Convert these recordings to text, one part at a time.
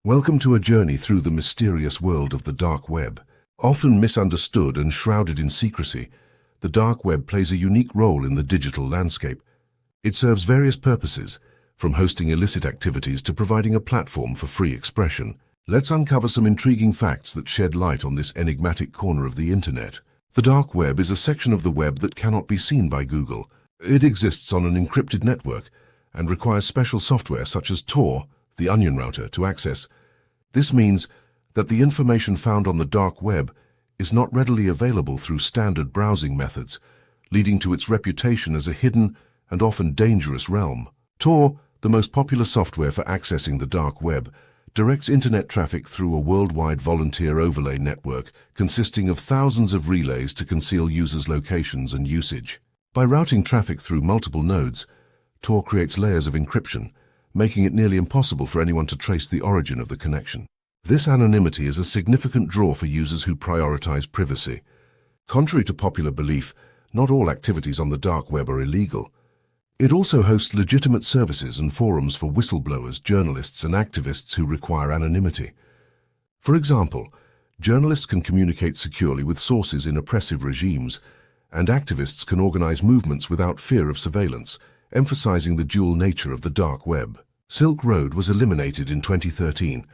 Welcome to a journey through the mysterious world of the dark web. Often misunderstood and shrouded in secrecy, the dark web plays a unique role in the digital landscape. It serves various purposes, from hosting illicit activities to providing a platform for free expression. Let's uncover some intriguing facts that shed light on this enigmatic corner of the internet. The dark web is a section of the web that cannot be seen by Google. It exists on an encrypted network and requires special software such as Tor, the onion router, to access. This means that the information found on the dark web is not readily available through standard browsing methods, leading to its reputation as a hidden and often dangerous realm. Tor, the most popular software for accessing the dark web, directs internet traffic through a worldwide volunteer overlay network consisting of thousands of relays to conceal users' locations and usage. By routing traffic through multiple nodes, Tor creates layers of encryption, making it nearly impossible for anyone to trace the origin of the connection. This anonymity is a significant draw for users who prioritize privacy. Contrary to popular belief, not all activities on the dark web are illegal. It also hosts legitimate services and forums for whistleblowers, journalists, and activists who require anonymity. For example, journalists can communicate securely with sources in oppressive regimes, and activists can organize movements without fear of surveillance, emphasizing the dual nature of the dark web. Silk Road was eliminated in 2013.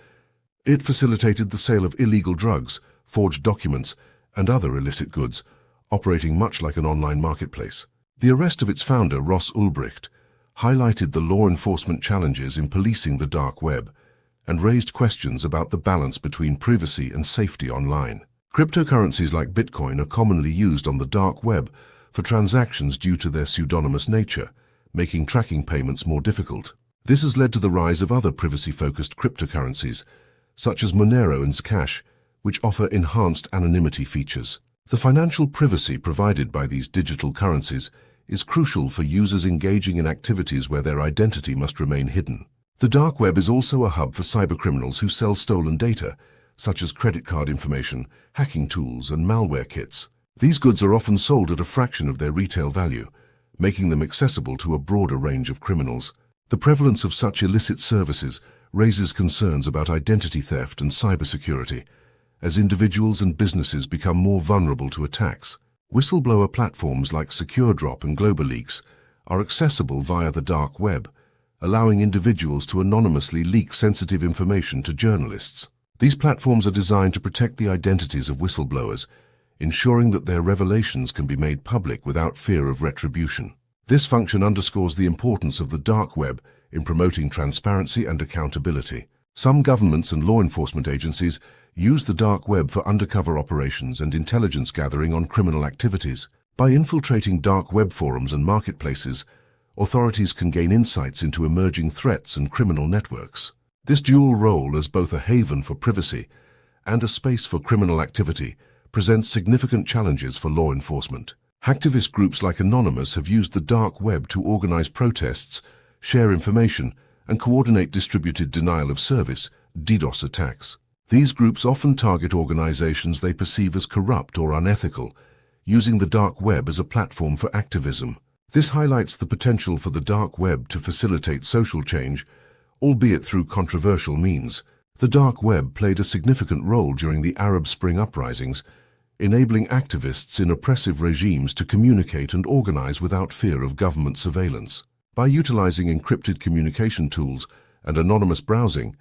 It facilitated the sale of illegal drugs, forged documents, and other illicit goods, operating much like an online marketplace. The arrest of its founder, Ross Ulbricht, highlighted the law enforcement challenges in policing the dark web and raised questions about the balance between privacy and safety online. Cryptocurrencies like Bitcoin are commonly used on the dark web for transactions due to their pseudonymous nature, making tracking payments more difficult. This has led to the rise of other privacy-focused cryptocurrencies, such as Monero and Zcash, which offer enhanced anonymity features. The financial privacy provided by these digital currencies is crucial for users engaging in activities where their identity must remain hidden. The dark web is also a hub for cybercriminals who sell stolen data, such as credit card information, hacking tools, and malware kits. These goods are often sold at a fraction of their retail value, making them accessible to a broader range of criminals. The prevalence of such illicit services raises concerns about identity theft and cybersecurity, as individuals and businesses become more vulnerable to attacks. Whistleblower platforms like SecureDrop and GlobalLeaks are accessible via the dark web, allowing individuals to anonymously leak sensitive information to journalists. These platforms are designed to protect the identities of whistleblowers, ensuring that their revelations can be made public without fear of retribution. This function underscores the importance of the dark web in promoting transparency and accountability. Some governments and law enforcement agencies use the dark web for undercover operations and intelligence gathering on criminal activities. By infiltrating dark web forums and marketplaces, authorities can gain insights into emerging threats and criminal networks. This dual role as both a haven for privacy and a space for criminal activity presents significant challenges for law enforcement. Hacktivist groups like Anonymous have used the dark web to organize protests, share information, and coordinate distributed denial of service, DDoS attacks. These groups often target organizations they perceive as corrupt or unethical, using the dark web as a platform for activism. This highlights the potential for the dark web to facilitate social change, albeit through controversial means. The dark web played a significant role during the Arab Spring uprisings, enabling activists in oppressive regimes to communicate and organize without fear of government surveillance. By utilizing encrypted communication tools and anonymous browsing,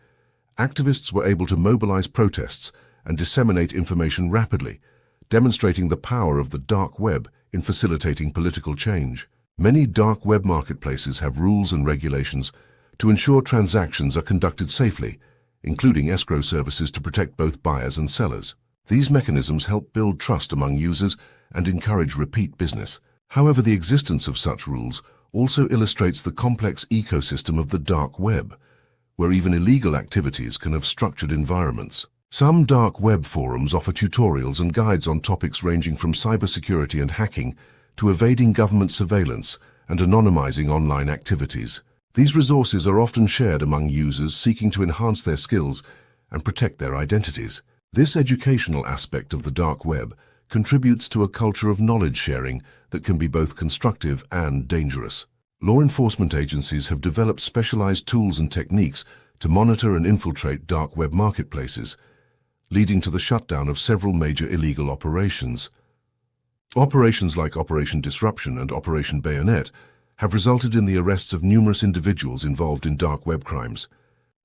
activists were able to mobilize protests and disseminate information rapidly, demonstrating the power of the dark web in facilitating political change. Many dark web marketplaces have rules and regulations to ensure transactions are conducted safely, including escrow services to protect both buyers and sellers. These mechanisms help build trust among users and encourage repeat business. However, the existence of such rules also illustrates the complex ecosystem of the dark web, where even illegal activities can have structured environments. Some dark web forums offer tutorials and guides on topics ranging from cybersecurity and hacking to evading government surveillance and anonymizing online activities. These resources are often shared among users seeking to enhance their skills and protect their identities. This educational aspect of the dark web contributes to a culture of knowledge sharing that can be both constructive and dangerous. Law enforcement agencies have developed specialized tools and techniques to monitor and infiltrate dark web marketplaces, leading to the shutdown of several major illegal operations. Operations like Operation Disruption and Operation Bayonet have resulted in the arrests of numerous individuals involved in dark web crimes.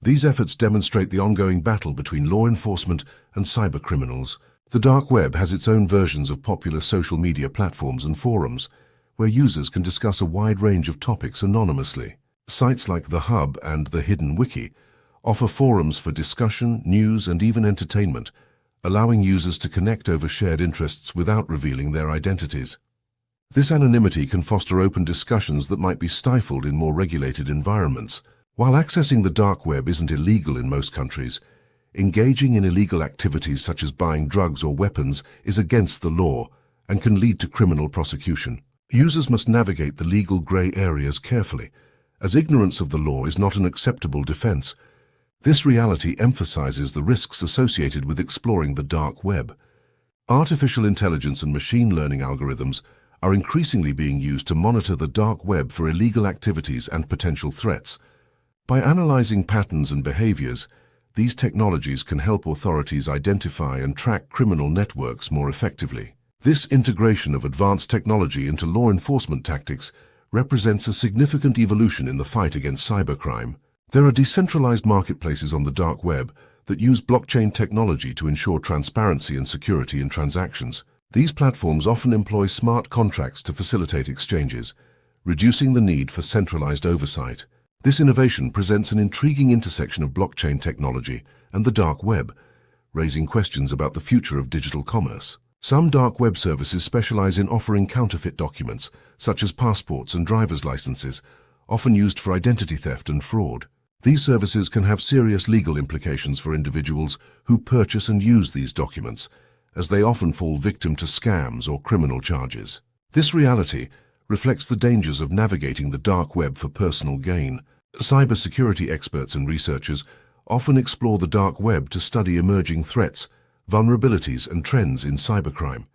These efforts demonstrate the ongoing battle between law enforcement and cybercriminals. The dark web has its own versions of popular social media platforms and forums, where users can discuss a wide range of topics anonymously. Sites like The Hub and The Hidden Wiki offer forums for discussion, news, and even entertainment, allowing users to connect over shared interests without revealing their identities. This anonymity can foster open discussions that might be stifled in more regulated environments. While accessing the dark web isn't illegal in most countries, engaging in illegal activities such as buying drugs or weapons is against the law and can lead to criminal prosecution. Users must navigate the legal grey areas carefully, as ignorance of the law is not an acceptable defense. This reality emphasizes the risks associated with exploring the dark web. Artificial intelligence and machine learning algorithms are increasingly being used to monitor the dark web for illegal activities and potential threats. By analyzing patterns and behaviors, these technologies can help authorities identify and track criminal networks more effectively. This integration of advanced technology into law enforcement tactics represents a significant evolution in the fight against cybercrime. There are decentralized marketplaces on the dark web that use blockchain technology to ensure transparency and security in transactions. These platforms often employ smart contracts to facilitate exchanges, reducing the need for centralized oversight. This innovation presents an intriguing intersection of blockchain technology and the dark web, raising questions about the future of digital commerce. Some dark web services specialize in offering counterfeit documents, such as passports and driver's licenses, often used for identity theft and fraud. These services can have serious legal implications for individuals who purchase and use these documents, as they often fall victim to scams or criminal charges. This reality reflects the dangers of navigating the dark web for personal gain. Cybersecurity experts and researchers often explore the dark web to study emerging threats, vulnerabilities, and trends in cybercrime.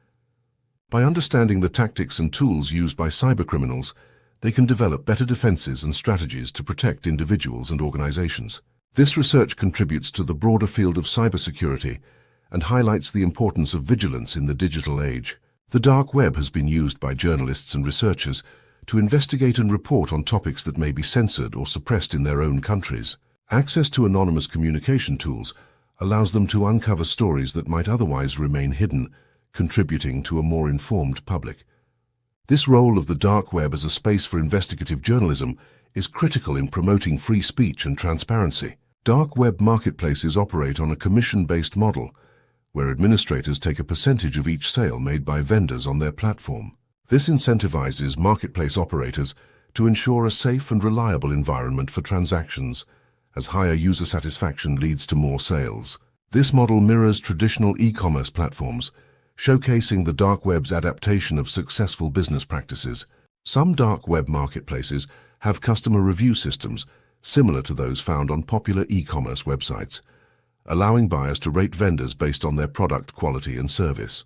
By understanding the tactics and tools used by cybercriminals, they can develop better defenses and strategies to protect individuals and organizations. This research contributes to the broader field of cybersecurity and highlights the importance of vigilance in the digital age. The dark web has been used by journalists and researchers to investigate and report on topics that may be censored or suppressed in their own countries. Access to anonymous communication tools allows them to uncover stories that might otherwise remain hidden, contributing to a more informed public. This role of the dark web as a space for investigative journalism is critical in promoting free speech and transparency. Dark web marketplaces operate on a commission-based model, where administrators take a percentage of each sale made by vendors on their platform. This incentivizes marketplace operators to ensure a safe and reliable environment for transactions, as higher user satisfaction leads to more sales. This model mirrors traditional e-commerce platforms, showcasing the dark web's adaptation of successful business practices. Some dark web marketplaces have customer review systems similar to those found on popular e-commerce websites, allowing buyers to rate vendors based on their product quality and service.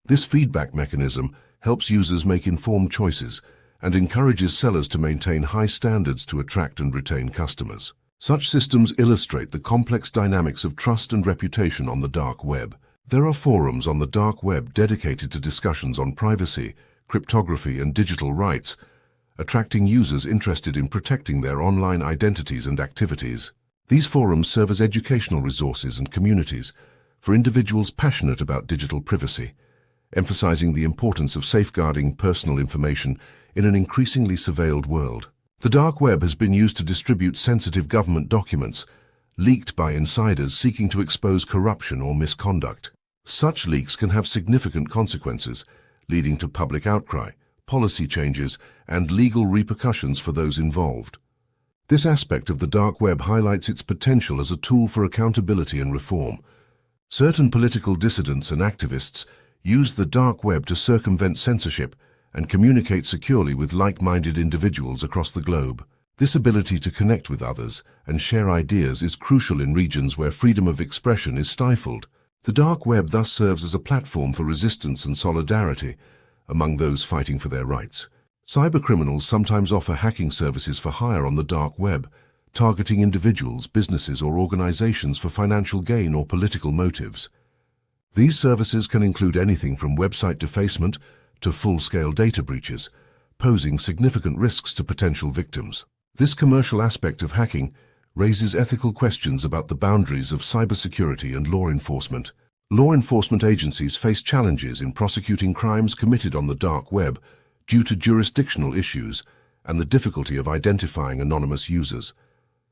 This feedback mechanism helps users make informed choices and encourages sellers to maintain high standards to attract and retain customers. Such systems illustrate the complex dynamics of trust and reputation on the dark web. There are forums on the dark web dedicated to discussions on privacy, cryptography, and digital rights, attracting users interested in protecting their online identities and activities. These forums serve as educational resources and communities for individuals passionate about digital privacy, emphasizing the importance of safeguarding personal information in an increasingly surveilled world. The dark web has been used to distribute sensitive government documents, leaked by insiders seeking to expose corruption or misconduct. Such leaks can have significant consequences, leading to public outcry, policy changes, and legal repercussions for those involved. This aspect of the dark web highlights its potential as a tool for accountability and reform. Certain political dissidents and activists use the dark web to circumvent censorship and communicate securely with like-minded individuals across the globe. This ability to connect with others and share ideas is crucial in regions where freedom of expression is stifled. The dark web thus serves as a platform for resistance and solidarity among those fighting for their rights. Cybercriminals sometimes offer hacking services for hire on the dark web, targeting individuals, businesses, or organizations for financial gain or political motives. These services can include anything from website defacement to full-scale data breaches, posing significant risks to potential victims. This commercial aspect of hacking raises ethical questions about the boundaries of cybersecurity and law enforcement. Law enforcement agencies face challenges in prosecuting crimes committed on the dark web due to jurisdictional issues and the difficulty of identifying anonymous users.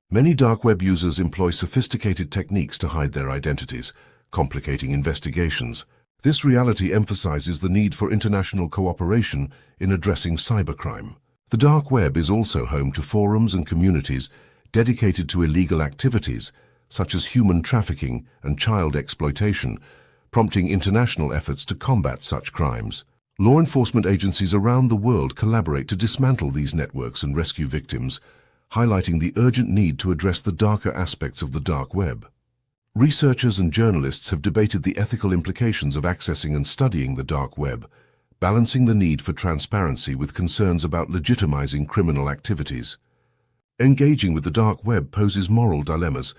Many dark web users employ sophisticated techniques to hide their identities, complicating investigations. This reality emphasizes the need for international cooperation in addressing cybercrime. The dark web is also home to forums and communities dedicated to illegal activities such as human trafficking and child exploitation, prompting international efforts to combat such crimes. Law enforcement agencies around the world collaborate to dismantle these networks and rescue victims, highlighting the urgent need to address the darker aspects of the dark web. Researchers and journalists have debated the ethical implications of accessing and studying the dark web, balancing the need for transparency with concerns about legitimizing criminal activities. Engaging with the dark web poses moral dilemmas,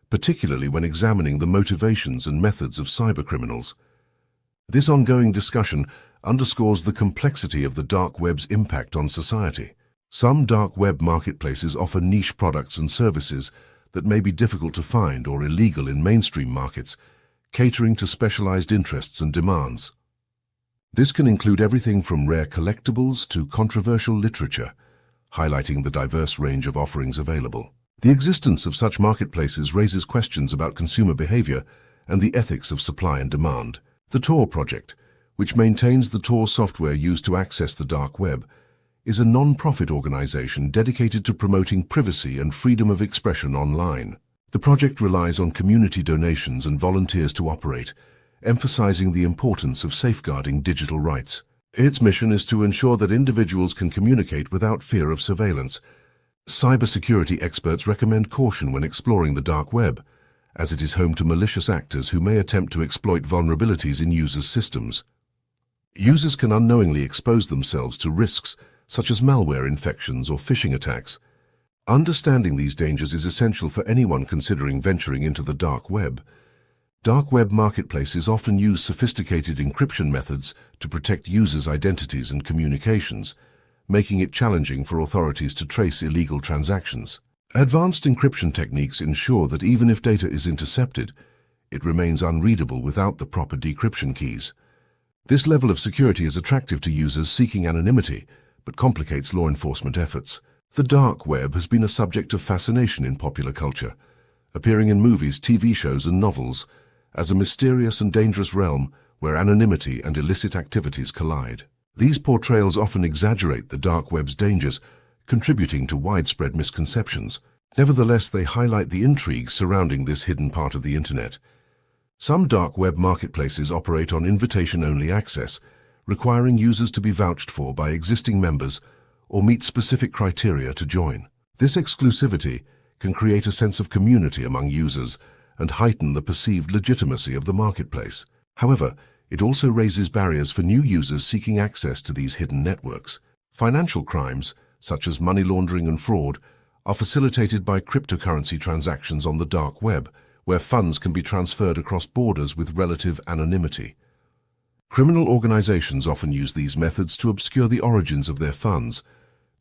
particularly when examining the motivations and methods of cybercriminals. This ongoing discussion underscores the complexity of the dark web's impact on society. Some dark web marketplaces offer niche products and services that may be difficult to find or illegal in mainstream markets, catering to specialized interests and demands. This can include everything from rare collectibles to controversial literature, highlighting the diverse range of offerings available. The existence of such marketplaces raises questions about consumer behavior and the ethics of supply and demand. The Tor project, which maintains the Tor software used to access the dark web, is a non-profit organization dedicated to promoting privacy and freedom of expression online. The project relies on community donations and volunteers to operate, emphasizing the importance of safeguarding digital rights. Its mission is to ensure that individuals can communicate without fear of surveillance. Cybersecurity experts recommend caution when exploring the dark web, as it is home to malicious actors who may attempt to exploit vulnerabilities in users' systems. Users can unknowingly expose themselves to risks such as malware infections or phishing attacks. Understanding these dangers is essential for anyone considering venturing into the dark web. Dark web marketplaces often use sophisticated encryption methods to protect users' identities and communications, making it challenging for authorities to trace illegal transactions. Advanced encryption techniques ensure that even if data is intercepted, it remains unreadable without the proper decryption keys. This level of security is attractive to users seeking anonymity, but complicates law enforcement efforts. The dark web has been a subject of fascination in popular culture, appearing in movies, TV shows, and novels as a mysterious and dangerous realm where anonymity and illicit activities collide. These portrayals often exaggerate the dark web's dangers, contributing to widespread misconceptions. Nevertheless, they highlight the intrigue surrounding this hidden part of the internet. Some dark web marketplaces operate on invitation-only access, requiring users to be vouched for by existing members or meet specific criteria to join. This exclusivity can create a sense of community among users and heighten the perceived legitimacy of the marketplace. However, it also raises barriers for new users seeking access to these hidden networks. Financial crimes, such as money laundering and fraud, are facilitated by cryptocurrency transactions on the dark web, where funds can be transferred across borders with relative anonymity. Criminal organizations often use these methods to obscure the origins of their funds,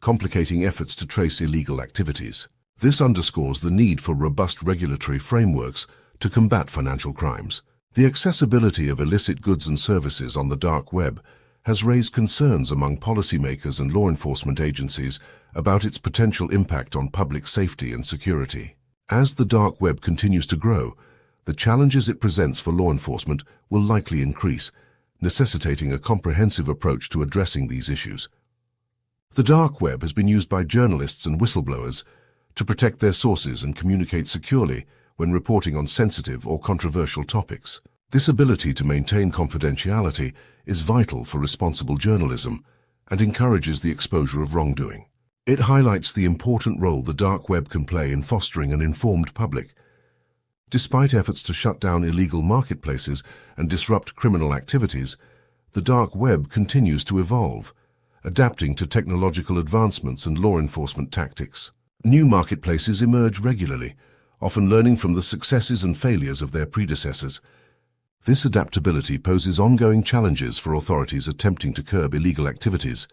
complicating efforts to trace illegal activities. This underscores the need for robust regulatory frameworks to combat financial crimes. The accessibility of illicit goods and services on the dark web has raised concerns among policymakers and law enforcement agencies about its potential impact on public safety and security. As the dark web continues to grow, the challenges it presents for law enforcement will likely increase, necessitating a comprehensive approach to addressing these issues. The dark web has been used by journalists and whistleblowers to protect their sources and communicate securely when reporting on sensitive or controversial topics. This ability to maintain confidentiality is vital for responsible journalism and encourages the exposure of wrongdoing. It highlights the important role the dark web can play in fostering an informed public. Despite efforts to shut down illegal marketplaces and disrupt criminal activities, the dark web continues to evolve, adapting to technological advancements and law enforcement tactics. New marketplaces emerge regularly, often learning from the successes and failures of their predecessors. This adaptability poses ongoing challenges for authorities attempting to curb illegal activities.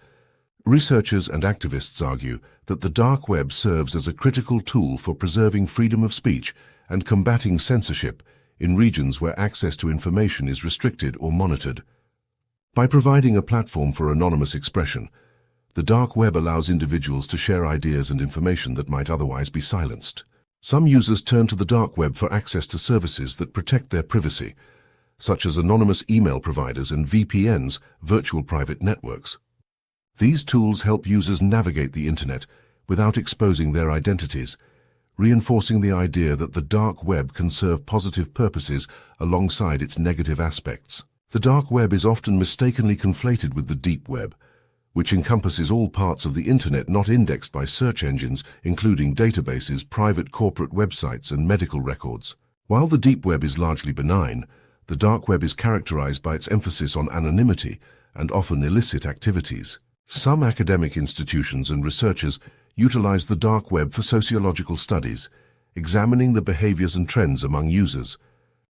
Researchers and activists argue that the dark web serves as a critical tool for preserving freedom of speech and combating censorship in regions where access to information is restricted or monitored. By providing a platform for anonymous expression, the dark web allows individuals to share ideas and information that might otherwise be silenced. Some users turn to the dark web for access to services that protect their privacy, such as anonymous email providers and VPNs, virtual private networks. These tools help users navigate the internet without exposing their identities, reinforcing the idea that the dark web can serve positive purposes alongside its negative aspects. The dark web is often mistakenly conflated with the deep web, which encompasses all parts of the internet not indexed by search engines, including databases, private corporate websites, and medical records. While the deep web is largely benign, the dark web is characterized by its emphasis on anonymity and often illicit activities. Some academic institutions and researchers utilize the dark web for sociological studies, examining the behaviors and trends among users.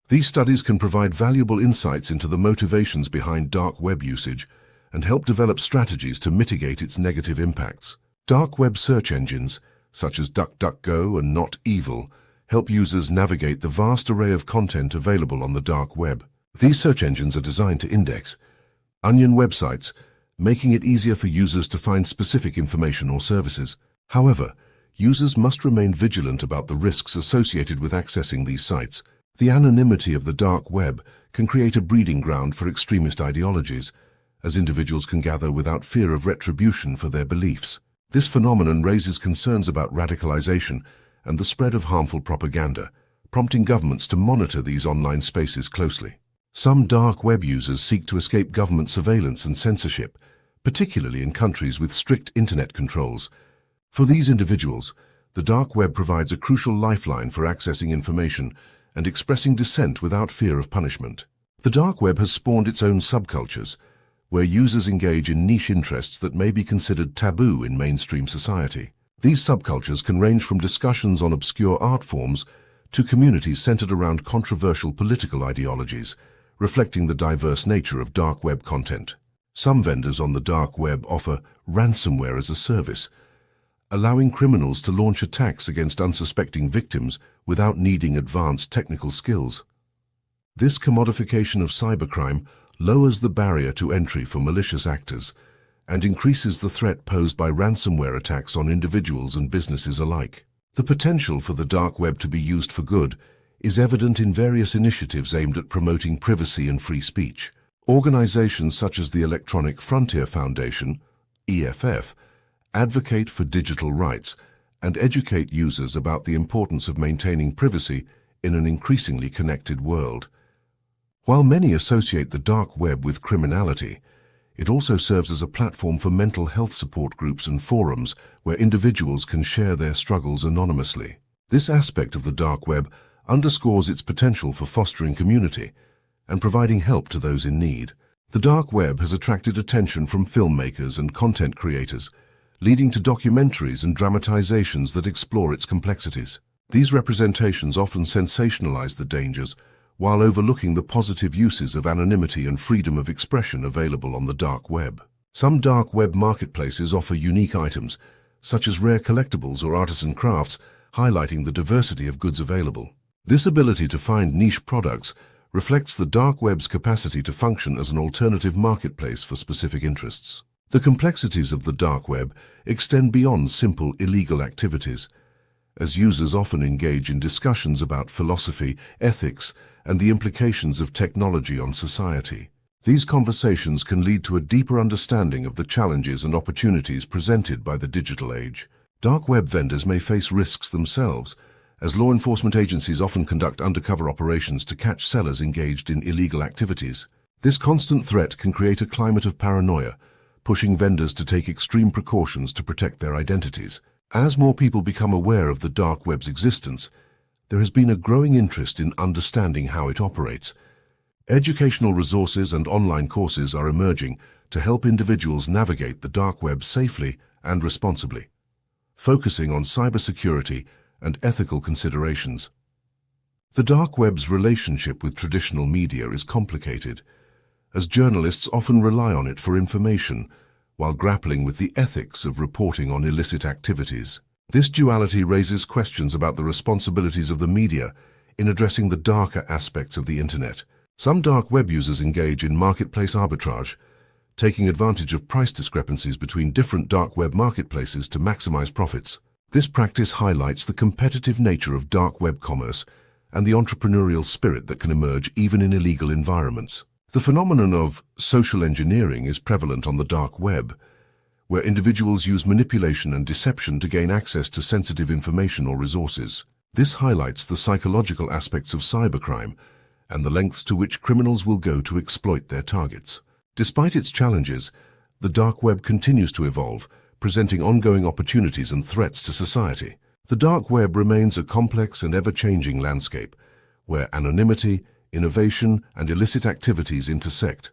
These studies can provide valuable insights into the motivations behind dark web usage and help develop strategies to mitigate its negative impacts. Dark web search engines, such as DuckDuckGo and Not Evil, help users navigate the vast array of content available on the dark web. These search engines are designed to index onion websites, making it easier for users to find specific information or services. However, users must remain vigilant about the risks associated with accessing these sites. The anonymity of the dark web can create a breeding ground for extremist ideologies, as individuals can gather without fear of retribution for their beliefs. This phenomenon raises concerns about radicalization and the spread of harmful propaganda, prompting governments to monitor these online spaces closely. Some dark web users seek to escape government surveillance and censorship, particularly in countries with strict internet controls. For these individuals, the dark web provides a crucial lifeline for accessing information and expressing dissent without fear of punishment. The dark web has spawned its own subcultures, where users engage in niche interests that may be considered taboo in mainstream society. These subcultures can range from discussions on obscure art forms to communities centered around controversial political ideologies, reflecting the diverse nature of dark web content. Some vendors on the dark web offer ransomware as a service, allowing criminals to launch attacks against unsuspecting victims without needing advanced technical skills. This commodification of cybercrime lowers the barrier to entry for malicious actors and increases the threat posed by ransomware attacks on individuals and businesses alike. The potential for the dark web to be used for good is evident in various initiatives aimed at promoting privacy and free speech. Organizations such as the Electronic Frontier Foundation, EFF, advocate for digital rights and educate users about the importance of maintaining privacy in an increasingly connected world. While many associate the dark web with criminality, it also serves as a platform for mental health support groups and forums where individuals can share their struggles anonymously. This aspect of the dark web underscores its potential for fostering community and providing help to those in need. The dark web has attracted attention from filmmakers and content creators, leading to documentaries and dramatizations that explore its complexities. These representations often sensationalize the dangers, while overlooking the positive uses of anonymity and freedom of expression available on the dark web. Some dark web marketplaces offer unique items, such as rare collectibles or artisan crafts, highlighting the diversity of goods available. This ability to find niche products reflects the dark web's capacity to function as an alternative marketplace for specific interests. The complexities of the dark web extend beyond simple illegal activities, as users often engage in discussions about philosophy, ethics, and the implications of technology on society. These conversations can lead to a deeper understanding of the challenges and opportunities presented by the digital age. Dark web vendors may face risks themselves, as law enforcement agencies often conduct undercover operations to catch sellers engaged in illegal activities. This constant threat can create a climate of paranoia, pushing vendors to take extreme precautions to protect their identities. As more people become aware of the dark web's existence, there has been a growing interest in understanding how it operates. Educational resources and online courses are emerging to help individuals navigate the dark web safely and responsibly. focusing on cybersecurity and ethical considerations. The dark web's relationship with traditional media is complicated, as journalists often rely on it for information while grappling with the ethics of reporting on illicit activities. This duality raises questions about the responsibilities of the media in addressing the darker aspects of the Internet. Some dark web users engage in marketplace arbitrage, taking advantage of price discrepancies between different dark web marketplaces to maximize profits. This practice highlights the competitive nature of dark web commerce and the entrepreneurial spirit that can emerge even in illegal environments. The phenomenon of social engineering is prevalent on the dark web, where individuals use manipulation and deception to gain access to sensitive information or resources. This highlights the psychological aspects of cybercrime and the lengths to which criminals will go to exploit their targets. Despite its challenges, the dark web continues to evolve, presenting ongoing opportunities and threats to society. The dark web remains a complex and ever-changing landscape, where anonymity, innovation, and illicit activities intersect.